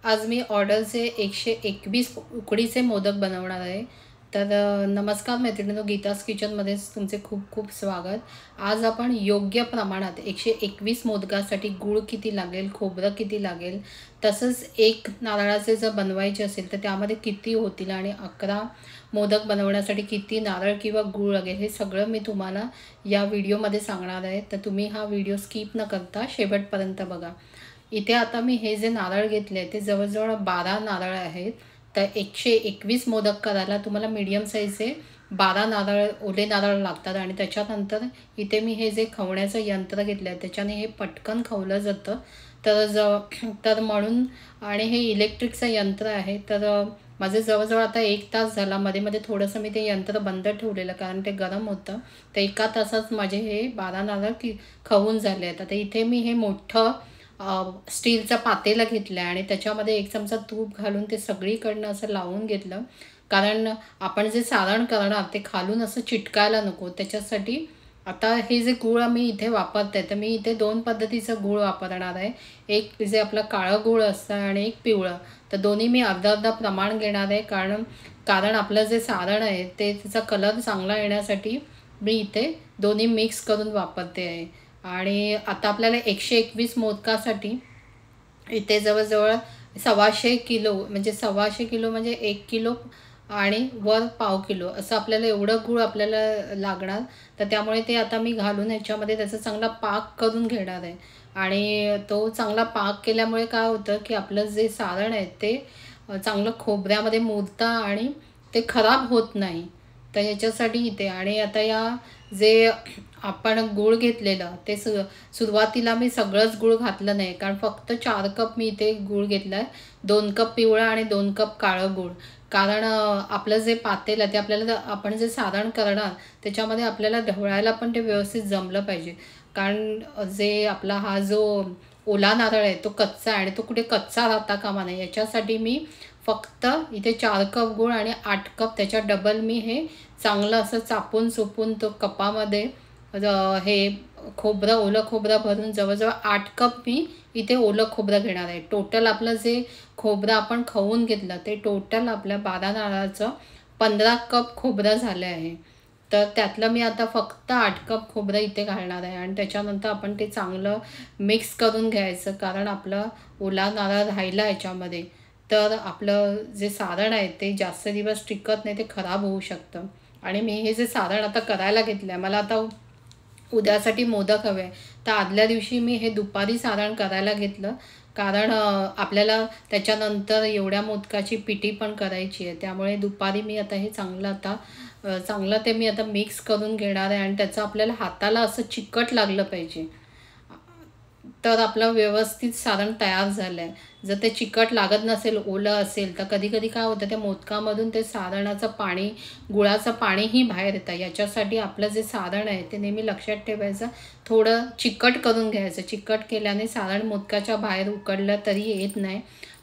आज मी ऑर्डरचे 121 उकडीचे मोदक बनवणार आहे. तर नमस्कार मैत्रिणींनो, गीताज किचनमध्येच तुमचे खूप खूप स्वागत. आज आपण योग्य प्रमाणात 121 मोदकासाठी गूळ किती लागेल, खोबरं किती लागेल, तसंच एक नारळाचे जर बनवायचे असेल तर त्यामध्ये किती होतील आणि 11 मोदक बनवण्यासाठी किती नारळ किंवा गूळ लागेल, हे सगळं मी तुम्हाला या व्हिडिओमध्ये सांगणार आहे. तर तुम्ही हा व्हिडिओ स्किप न करता शेवटपर्यंत बघा. इथे आता मी हे जे नारळ घेतले ते जवळजवळ 12 नारळ आहेत. तर 121 मोदक करायला तुम्हाला मीडियम साईजचे 12 नारळ, ओले नारळ लागतात. आणि त्याच्यानंतर इथे मी हे जे खवण्याचं यंत्र घेतलं आहे त्याच्याने हे पटकन खवलं जातं. तर म्हणून, आणि हे इलेक्ट्रिकचं यंत्र आहे. तर माझे जवळजवळ आता 1 तास झाला. मध्ये मध्ये थोडंसं मी ते यंत्र बंद ठेवलेलं कारण ते गरम होतं. तर 1 तासात माझे हे 12 नारळ खवून झाले आहेत. आता इथे मी हे मोठं स्टीलचं पातेलं घेतलं आहे आणि त्याच्यामध्ये 1 चमचा तूप घालून ते सगळीकडनं असं लावून घेतलं. कारण आपण जे सारण करणार ते खालून असं चिटकायला नको, त्याच्यासाठी. आता हे जे गूळ मी इथे वापरते, तर मी इथे 2 पद्धतीचं गूळ वापरणार आहे. एक जे आपलं काळं गूळ असतं आणि एक पिवळं. तर दोन्ही मी अर्धा अर्धा प्रमाण घेणार आहे. कारण कारण आपलं जे सारण आहे ते त्याचा कलर चांगला येण्यासाठी मी इथे दोन्ही मिक्स करून वापरते आहे. आणि आता आपल्याला 121 मोदकासाठी इथे जवळजवळ 1.25 किलो, म्हणजे 1.25 किलो म्हणजे 1 किलो आणि वर पाव किलो असं आपल्याला एवढं गूळ आपल्याला लागणार. तर त्यामुळे ते आता मी घालून ह्याच्यामध्ये त्याचा चांगला पाक करून घेणार आहे. आणि तो चांगला पाक केल्यामुळे काय होतं की आपलं जे सारण आहे ते चांगलं खोबऱ्यामध्ये मुरतं आणि ते खराब होत नाही. तर ह्याच्यासाठी इथे, आणि आता या जे आपण गूळ घेतलेलं ते सुरुवातीला मी सगळंच गूळ घातलं नाही, कारण फक्त 4 कप मी इथे गूळ घेतला आहे. 2 कप पिवळा आणि 2 कप काळं गूळ. कारण आपलं जे पातेलं ते आपल्याला, आपण जे सारण करणार त्याच्यामध्ये आपल्याला ढवळायला पण ते व्यवस्थित जमलं पाहिजे. कारण जे आपला हा जो ओला नारळ आहे तो कच्चा आहे आणि तो कुठे कच्चा राहता कामा नये, याच्यासाठी मी फक्त इथे 4 कप गूळ आणि 8 कप त्याच्या डबल मी हे चांगलं असं चापून चोपून तो कपामध्ये हे खोबरं, ओलं खोबरं भरून जवळजवळ 8 कप मी इथे ओलं खोबरं घेणार आहे. टोटल आपलं जे खोबरं आपण खवून घेतलं ते टोटल आपल्या 12 नारळाचं 15 कप खोबरं झालं आहे. तर त्यातलं मी आता फक्त 8 कप खोबरं इथे घालणार आहे. आणि त्याच्यानंतर आपण ते चांगलं मिक्स करून घ्यायचं, कारण आपलं ओला नारळ राहिला याच्यामध्ये तर आपलं जे सारण आहे ते जास्त दिवस टिकत नाही, ते खराब होऊ शकतं. आणि मी हे जे सारण आता करायला घेतलं आहे, मला आता उद्यासाठी मोदक हवे आहे. तर आदल्या दिवशी मी हे दुपारी सारण करायला घेतलं, कारण आपल्याला त्याच्यानंतर एवढ्या मोदकाची पिठी पण करायची आहे. त्यामुळे दुपारी मी आता हे चांगलं ते मी आता मिक्स करून घेणार आहे. आणि त्याचं आपल्याला हाताला असं चिकट लागलं पाहिजे, तर आपलं व्यवस्थित सारण तयार झालं आहे. जर ते चिकट लागत नसेल, ओलं असेल, तर कधी कधी काय होतं त्या मोदकामधून ते सारणाचं पाणी, गुळाचं पाणीही बाहेर येतं. याच्यासाठी आपलं जे सारण आहे ते नेहमी लक्षात ठेवायचं, थोडं चिकट करून घ्यायचं. चिकट केल्याने सारण मोदकाच्या बाहेर उकडलं तरी येत नाही.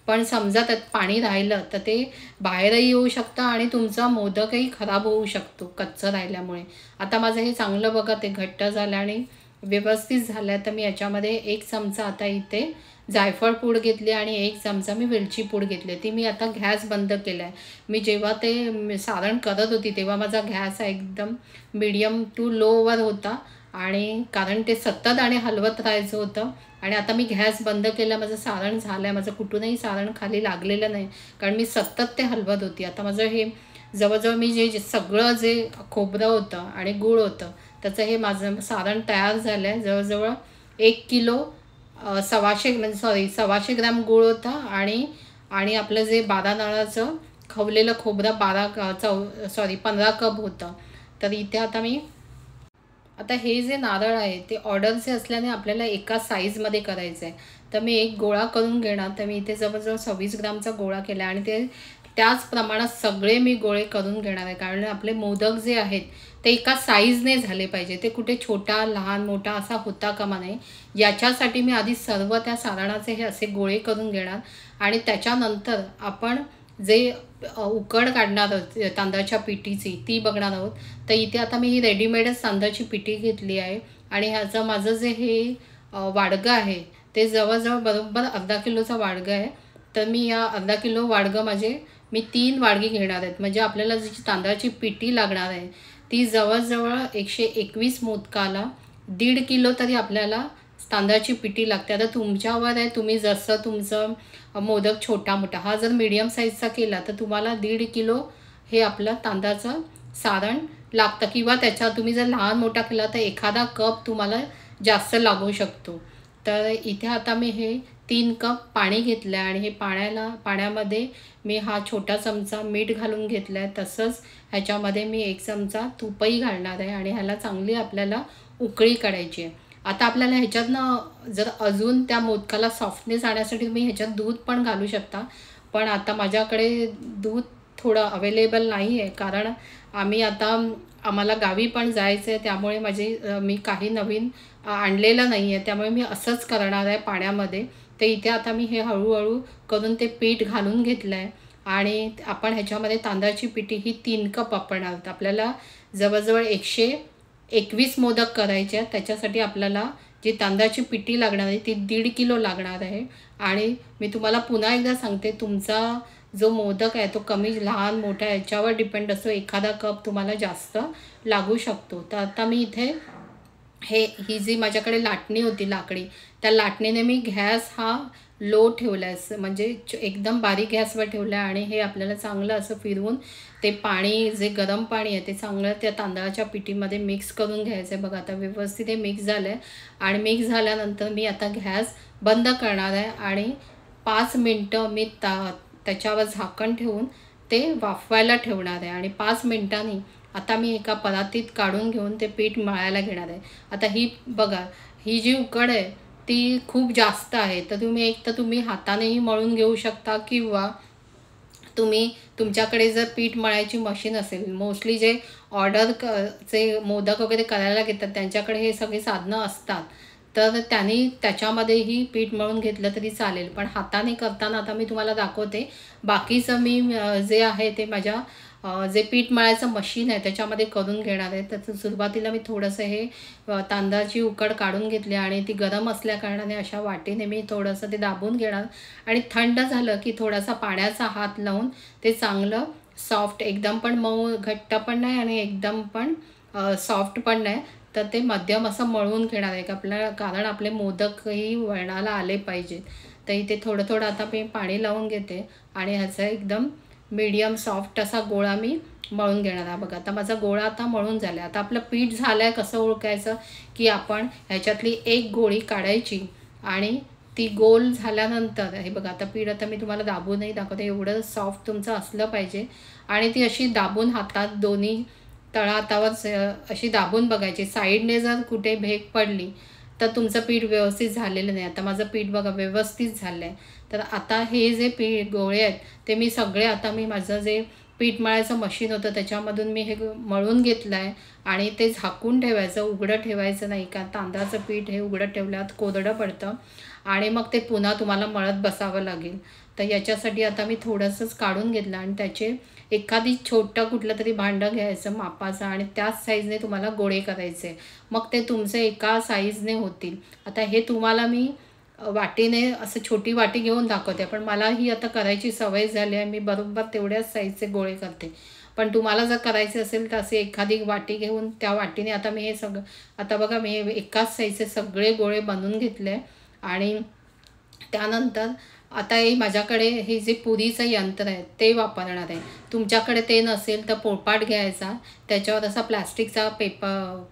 पण समजा त्यात पाणी राहिलं तर ते बाहेरही येऊ शकतं आणि तुमचा मोदकही खराब होऊ शकतो कच्चं राहिल्यामुळे. आता माझं हे चांगलं बघा ते घट्ट झालं आणि व्यवस्थित झालं. तर मी याच्यामध्ये 1 चमचा आता इथे जायफळ पूड घेतली आणि 1 चमचा मी वेलची पूड घेतली. ती मी आता गॅस बंद केला आहे. मी जेव्हा ते सारण करत होती तेव्हा माझा गॅस एकदम मीडियम टू लोवर होता, आणि कारण ते सतत आणि हलवत राहायचं होतं. आणि आता मी गॅस बंद केला, माझं सारण झालं आहे. माझं कुठूनही सारण खाली लागलेलं नाही, कारण मी सतत ते हलवत होती. आता माझं हे जवळजवळ मी सगळं जे खोबरं होतं आणि गूळ होतं त्याचं हे माझं सारण तयार झालं आहे. जवळजवळ 1 किलो 1.25 ग्रॅम गूळ होता. आणि आपलं जे 12 नारळाचं खवलेलं खोबरं 15 कप होतं. तर इथे आता हे जे नारळ आहे ते ऑर्डरचे असल्याने आपल्याला एका साईजमध्ये करायचं आहे. तर मी एक गोळा करून घेणार. तर मी इथे जवळजवळ 26 ग्रामचा गोळा केला आणि ते त्याच प्रमाणात सगळे मी गोळे करून घेणार आहे. कारण आपले मोदक जे आहेत ते एका साईजने झाले पाहिजे, ते कुठे छोटा, लहान, मोठा असा होता कामा नये. याच्यासाठी मी आधी सर्व त्या सारणाचे हे असे गोळे करून घेणार. आणि त्याच्यानंतर आपण जे उकड काढणार आहोत तांदळाच्या पिठीची ती बघणार आहोत. तर इथे आता मी ही रेडीमेडच तांदळाची पिठी घेतली आहे. आणि ह्याचं माझं जे हे वाडगं आहे ते जवळजवळ बरोबर अर्धा किलोचा वाडगं आहे. तर मी या अर्धा किलो वाडगं मी 3 वाडगी घेणार आहेत. म्हणजे आपल्याला जी तांदळाची पिठी लागणार आहे ती जवळजवळ 121 मोदकाला 1.5 किलो तरी आपल्याला तांदळाची पिठी लागते. आता तुमच्यावर आहे, तुम्ही जसं तुमचं मोदक छोटा मोठा, हा जर मीडियम साईजचा केला तर तुम्हाला 1.5 किलो हे आपलं तांदळाचं सारण लागतं, किंवा त्याच्या तुम्ही जर लहान मोठा केला तर एखादा कप तुम्हाला जास्त लागू शकतो. तर इथे आता मी हे 3 कप पाणी घेतलं आहे आणि हे पाण्यामध्ये मी हा छोटा चमचा मीठ घालून घेतलं आहे. तसंच ह्याच्यामध्ये मी 1 चमचा तूपही घालणार आहे आणि ह्याला चांगली आपल्याला उकळी काढायची आहे. आता आपल्याला ह्याच्यातनं जर अजून त्या मोदकाला सॉफ्टनेस आणण्यासाठी तुम्ही ह्याच्यात दूध पण घालू शकता. पण आता माझ्याकडे दूध थोडं अवेलेबल नाही आहे, कारण आम्हाला गावी पण जायचं आहे, त्यामुळे मी काही नवीन आणलेलं नाही आहे. त्यामुळे मी असंच करणार आहे पाण्यामध्ये. तर इथे आता मी हे हळूहळू करून ते पीठ घालून घेतलं आहे आणि आपण ह्याच्यामध्ये तांदळाची पिठी ही 3 कप वापरणार आहोत. आपल्याला जवळजवळ 121 मोदक करायचे आहेत. त्याच्यासाठी आपल्याला जी तांदळाची पिठी लागणार आहे ती 1.5 किलो लागणार आहे. आणि मी तुम्हाला पुन्हा एकदा सांगते, तुमचा जो मोदक आहे तो कमी लहान मोठा याच्यावर डिपेंड असतो. एखादा कप तुम्हाला जास्त लागू शकतो. तर आता मी इथे ही जी माझ्याकडे लाटणी होती लाकडी, त्या लाटणीने मी गॅस हा लो ठेवला आहे, म्हणजे एकदम बारीक गॅसवर ठेवला आहे. आणि हे आपल्याला चांगलं असं फिरवून ते पाणी, जे गरम पाणी आहे ते चांगलं त्या तांदळाच्या पिठीमध्ये मिक्स करून घ्यायचं आहे. बघा आता व्यवस्थित हे मिक्स झालं आहे. आणि मिक्स झाल्यानंतर मी आता गॅस बंद करणार आहे आणि 5 मिनटं मी त्याच्यावर झाकण ठेवून ते वाफवायला ठेवणार आहे. आणि 5 मिनटांनी आता मी एका परातीत काढून घेऊन ते पीठ मळायला घेणार आहे. आता बघा, ही जी उकड आहे ती खूप जास्त आहे, तर तुम्ही हातानेही मळून घेऊ शकता, किंवा तुमच्याकडे जर पीठ मळायची मशीन असेल, मोस्टली जे चे मोदक वगैरे करायला घेतात त्यांच्याकडे हे सगळी साधनं असतात, तर त्याच्यामध्येही पीठ मळून घेतलं तरी चालेल. पण हाताने करताना आता मी तुम्हाला दाखवते. बाकीचं मी जे आहे ते माझ्या जे पीठ मळायचं मशीन आहे त्याच्यामध्ये करून घेणार आहे. तर सुरुवातीला मी थोडंसं हे तांदळाची उकड काढून घेतली आणि ती गरम असल्याकारणाने अशा वाटीने मी थोडंसं ते दाबून घेणार. आणि थंड झालं की थोडासा पाण्याचा हात लावून ते चांगलं सॉफ्ट, एकदम पण मऊ घट्ट पण नाही आणि एकदम पण सॉफ्ट पण नाही, तर ते मध्यम असं मळून घेणार आहे कारण आपले मोदकही वळणाला आले पाहिजेत. तर इथे थोडं थोडं आता मी पाणी लावून घेते आणि ह्याचा एकदम मीडियम सॉफ्ट असा गोळा मी मळून घेणार आहे. बघा आता माझा गोळा आता मळून झाला आहे. आता आपलं पीठ झालं आहे कसं ओळखायचं, की आपण ह्याच्यातली एक गोळी काढायची आणि ती गोल झाल्यानंतर, हे बघा आता पीठ आता मी तुम्हाला दाबूनही दाखवते, एवढं सॉफ्ट तुमचं असलं पाहिजे. आणि ती अशी दाबून हातात दोन्ही तळहातावर अशी दाबून बघायची. साईडने जर कुठे भेग पडली तर तुमचं पीठ व्यवस्थित झालेलं नाही. आता माझं पीठ बघा व्यवस्थित झालं आहे. तर आता हे जे गोळे आहेत ते मी माझं जे पीठ मळायचं मशीन होतं त्याच्यामधून मी हे मळून घेतलं आहे. आणि ते झाकून ठेवायचं, उघडं ठेवायचं नाही, कारण तांदळाचं पीठ हे उघडं ठेवल्यावर कोरडं पडतं आणि मग ते पुन्हा तुम्हाला मळत बसावं लागेल. तर याच्यासाठी आता मी थोडंसंच काढून घेतलं आणि त्याचे एखादी छोटं कुठलं तरी भांडं घ्यायचं मापाचं आणि त्याच साईजने तुम्हाला गोळे करायचे. मग ते तुमचे एका साईजने होतील. आता हे तुम्हाला मी वाटीने असं छोटी वाटी घेऊन दाखवते, पण मला ही आता करायची सवय झाली आहे. मी बरोबर तेवढ्याच साईजचे गोळे करते. पण तुम्हाला जर करायचे असेल तर असे एखादी वाटी घेऊन त्या वाटीने आता मी हे सगळं, आता बघा मी हे एकाच साईजचे सगळे गोळे बनवून घेतले. आणि त्यानंतर आता माझ्याकडे हे जे पुरीचं यंत्र आहे ते वापरणार आहे. तुमच्याकडे ते नसेल तर पोळपाट घ्यायचा, त्याच्यावर असा प्लॅस्टिकचा पेपर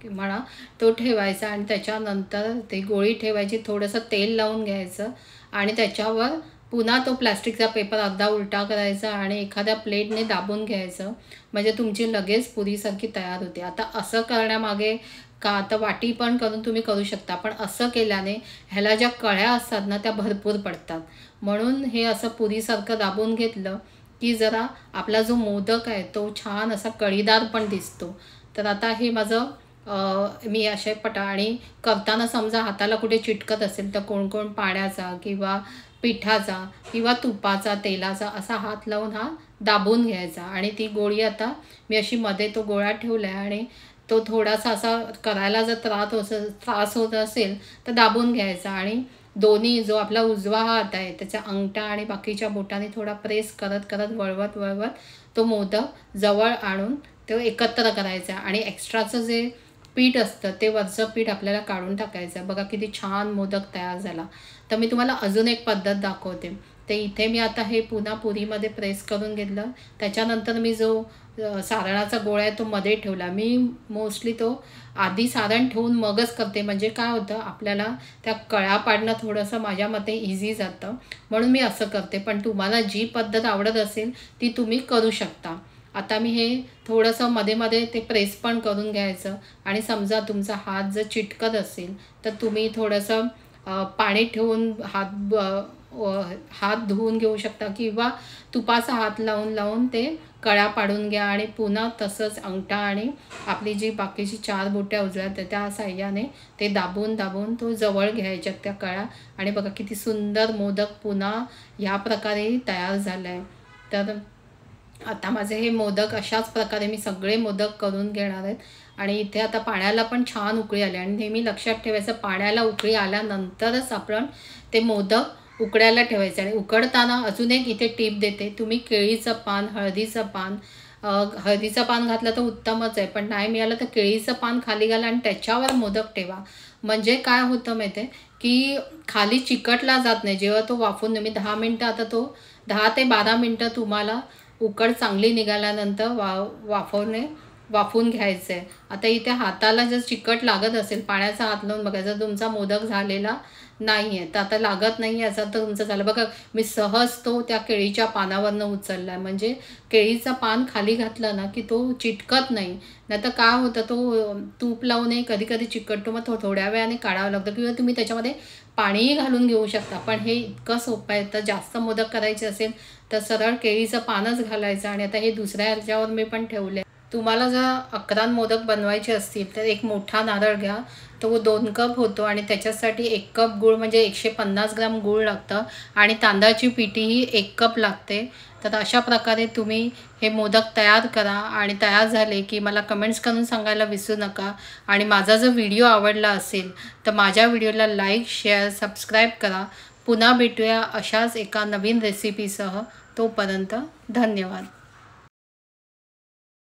म्हणा तो ठेवायचा आणि त्याच्यानंतर ते गोळी ठेवायची, थोडंसं तेल लावून घ्यायचं आणि त्याच्यावर पुन्हा तो प्लॅस्टिकचा पेपर अर्धा उलटा करायचा आणि एखाद्या प्लेटने दाबून घ्यायचं, म्हणजे तुमची लगेच पुरीसारखी तयार होते. आता असं करण्यामागे आता वाटी पण तुम्ही करू शकता, पण असं केल्याने ह्याला ज्या कळ्या असतात ना त्या भरपूर पडतात. म्हणून हे असं पुरीसारखं दाबून घेतलं की जरा आपला जो मोदक आहे तो छान असा कळीदार पण दिसतो. तर आता हे माझं मी असे आणि करताना समजा हाताला कुठे चिटकत असेल तर कोण पाण्याचा किंवा पिठाचा किंवा तुपाचा, तेलाचा असा हात लावून हा दाबून घ्यायचा. आणि ती गोळी आता मी अशी मध्ये तो गोळा ठेवला आहे आणि तो थोडासा असा करायला जर त्रास होत असेल तर दाबून घ्यायचा आणि दोन्ही जो आपला उजवा हात आहे त्याचा अंगठा आणि बाकीच्या बोटाने थोडा प्रेस करत करत वळवत तो मोदक जवळ आणून तो एकत्र करायचा आणि एक्स्ट्राचं जे पीठ असतं ते वरचं पीठ आपल्याला काढून टाकायचं. बघा किती छान मोदक तयार झाला. तर मी तुम्हाला अजून एक पद्धत दाखवते. ते इथे मी आता हे पुन्हा पुरीमध्ये प्रेस करून घेतलं. त्याच्यानंतर मी जो सारणाचा गोळा आहे तो मध्ये ठेवला. मी मोस्टली तो आधी सारण ठेवून मगच करते, म्हणजे काय होतं आपल्याला त्या कळ्या पाडणं थोडंसं माझ्या मते इझी जातं, म्हणून मी असं करते. पण तुम्हाला जी पद्धत आवडत असेल ती तुम्ही करू शकता. आता मी हे थोडंसं मध्ये मध्ये ते प्रेस पण करून घ्यायचं आणि समजा तुमचा हात जर चिटकत असेल तर तुम्ही थोडंसं पाणी ठेवून हात धुवून घेऊ शकता किंवा तुपाचा हात लावून ते कळ्या पाडून घ्या आणि पुन्हा तसंच अंगठा आणि आपली जी बाकीची 4 बोट्या उजव्यात त्या साह्याने ते दाबून तो जवळ घ्यायच्या त्या कळ्या. आणि बघा किती सुंदर मोदक पुन्हा ह्या प्रकारे तयार झालं आहे. तर आता माझे हे मोदक अशाच प्रकारे मी सगळे मोदक करून घेणार आहेत. आणि इथे आता पाण्याला पण छान उकळी आली आणि नेहमी लक्षात ठेवायचं पाण्याला उकळी आल्यानंतरच आपण ते मोदक उकडायला ठेवायचे. आणि उकडताना अजून एक इथे टीप देते, तुम्ही केळीचं पान, हळदीचं पान घातलं तर उत्तमच आहे, पण नाही मिळालं तर केळीचं पान खाली घाला आणि त्याच्यावर मोदक ठेवा. म्हणजे काय होतं माहिती आहे की खाली चिकटला जात नाही. जेव्हा तो वाफून मी 10 मिनटं, आता तो 10 ते 12 मिनटं तुम्हाला उकड चांगली निघाल्यानंतर वाफवून घ्यायचं आहे. आता इथे हाताला जर चिकट लागत असेल पाण्याचा हात लावून बघायचा, तुमचा मोदक झालेला नाही आहे. तर आता लागत नाही आहे असं तर तुमचं झालं. बघा मी सहज तो त्या केळीच्या पानावरनं उचलला आहे. म्हणजे केळीचं पान खाली घातलं ना की तो चिटकत नाही. नाहीतर काय होतं तो तूप लावूनही कधी कधी चिकटतो, मग थोड्या वेळाने काढावं लागतं किंवा तुम्ही त्याच्यामध्ये पाणीही घालून घेऊ शकता. पण हे इतकं सोपं आहे. तर जास्त मोदक करायचे असेल तर सरळ केळीचं पानच घालायचं. आणि आता हे दुसऱ्या ह्याच्यावर मी पण ठेवले. तुम्हाला जर 11 मोदक बनवायचे असतील तर एक मोठा नारळ घ्या, तो 2 कप होतो आणि त्याच्यासाठी 1 कप गूळ म्हणजे 150 ग्राम गूळ लागतं आणि तांदळाची पिठीही 1 कप लागते. तर अशा प्रकारे तुम्ही हे मोदक तयार करा आणि तयार झाले की मला कमेंट्स करून सांगायला विसरू नका. आणि माझा जर व्हिडिओ आवडला असेल तर माझ्या व्हिडिओला लाईक, शेअर, सबस्क्राईब करा. पुन्हा भेटूया अशाच एका नवीन रेसिपीसह. तोपर्यंत धन्यवाद.